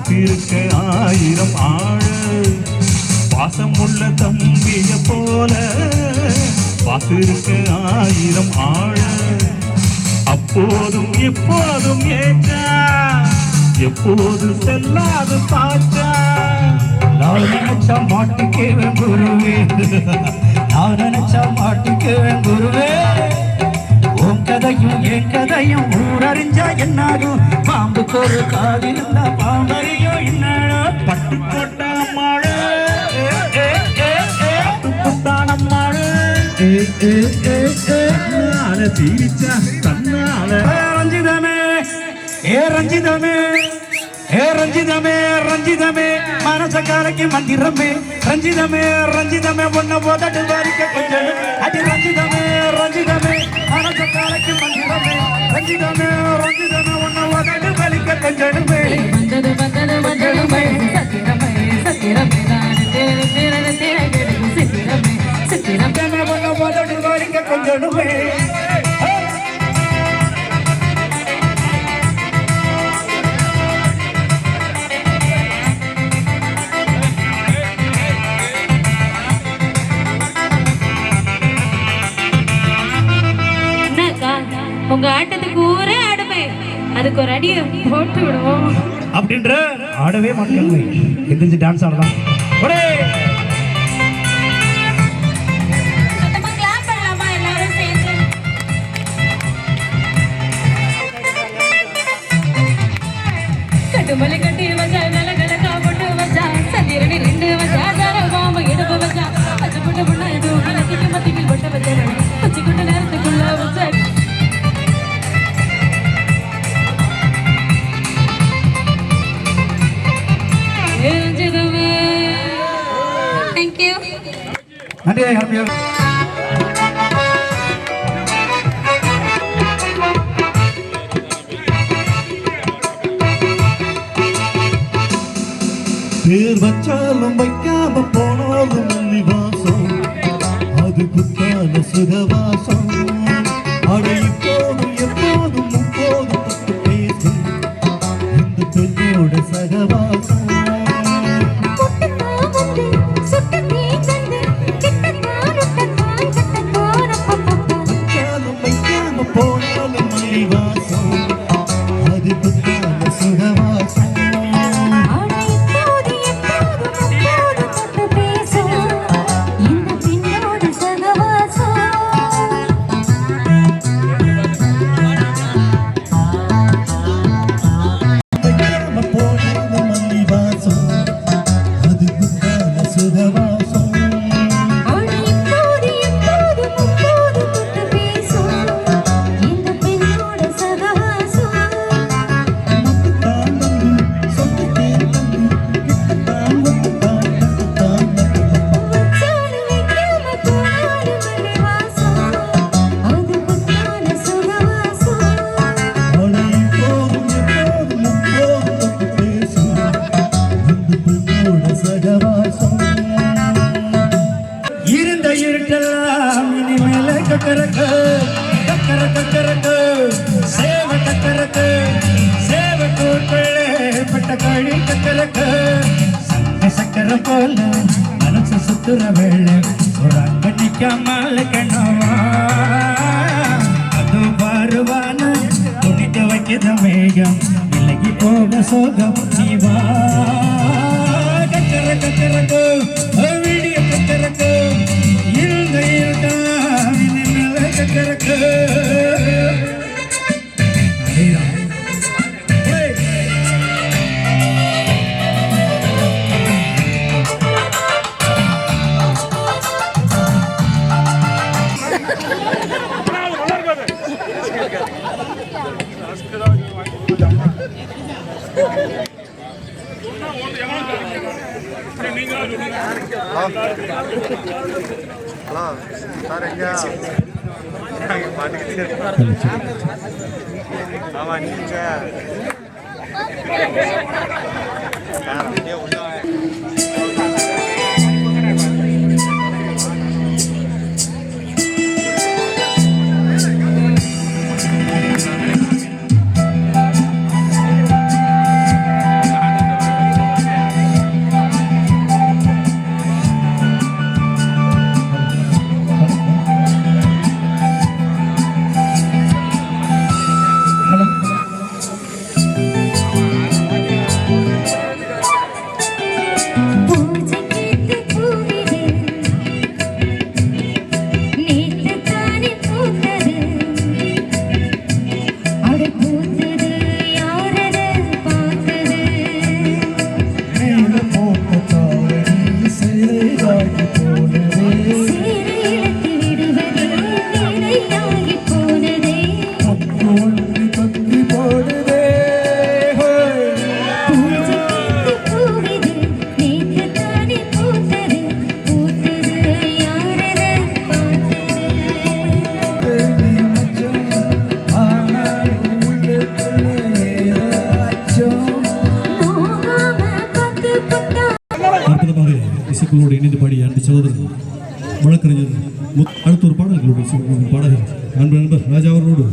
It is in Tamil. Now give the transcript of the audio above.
காத்திருக்க ஆயிரம் ஆழ பாசமுள்ள தம்பிய போல பார்த்திருக்க ஆயிரம் ஆழ அப்போதும் எப்போதும் ஏற்றா எப்போது செல்லாது பாச்சா நான் நினைச்சா மாட்டிக்குவேன் குருவே நான் நினைச்சா மாட்டிக்குவேன் குருவே உன் கதையும் என் கதையும் ஊரறிஞ்சா என்னாகும் பாம்புக்கு ஒரு காது இருந்தா பாம்பறியும் என்ன பட்டுக்கோட்ட அம்மாடு பட்டுக்கோட்டான அம்மாடு தீரிச்சா தன்னால ரஞ்சிதமே ஏ ரஞ்சிதமே ஏ ரஞ்சிதமே ரஞ்சிதமே மனச காலைக்கு மந்திரமே ரஞ்சிதமே ரஞ்சிதமே ஒன்ன போதட்டு வாரிக்க கொஞ்சம் அடி ரஞ்சிதமே ரஞ்சிதமே மனச காலைக்கு மந்திரமே ரஞ்சிதமே ரஞ்சிதமே ஒன்ன போதட்டு வலிக்க கொஞ்சமே வந்தது வந்தது வந்ததுமே சத்திரமே சத்திரமே நான் தேர தேர தேர சத்திரமே சத்திரமே ஒன்ன போதட்டு வாரிக்க கொஞ்சமே உங்க ஆட்டத்துக்கு ஊரே ஆடுமே அதுக்கு ஒரு அடியை போட்டு விடுவோம் அப்படின்ற ஆடவே மாட்டாங்க எந்திரிச்சு டான்ஸ் ஆடலாம் ஒரே கட்டுமலை கட்டி வச்சா கலகலக்கா போட்டு வச்சா சந்திரனி ரெண்டு வச்சா தர பாம்பு இடுப்பு வச்சா பச்சை புட்டு புண்ணா தூக்கி மத்திக்கில் போட்டு வச்சா பச்சை கொண்ட நேரத்துக்குள்ள வச்சா நன்றி ஹாப்பியா பேர் வச்சாலும் வைக்காம போனாலும் மல்லி வாசம் அது குத்தான சுகவாசம் அட இப்போதும் எப்போதும் முப்போதும் பேசும் இந்த பெண்ணோட சகவாசம் போனாலும் மல்லி வாசம் அது குத்தான சுகவாசம் இருந்த இருட்டெல்லாம் இனிமேல கக்கரக்கு கக்கர கக்கரக்கு சேவ கக்கரக்கு சேவ கூட்டுள்ளே பட்ட கழி கக்கரக்கு சங்க சக்கர போல மனசு சுத்துற வேளை ஒரு அங்க நிக்காமல் கண்ணவா அது பாருவான துணிக்க வைக்கிற மேகம் விலகி போக சோகம் நீவா கக்கர கக்கரக்கு விடிய கக்கரக்கு இருந்த இருட்டாம் இனிமேல கக்கரக்கு இசைக்குழுவோடு இணைந்து பாடிய அன்பு சகோதரர் வழக்கறிஞர் அடுத்த ஒரு பாடல்களுடைய பாடகர் அன்பு நண்பர் ராஜா அவர்களோடு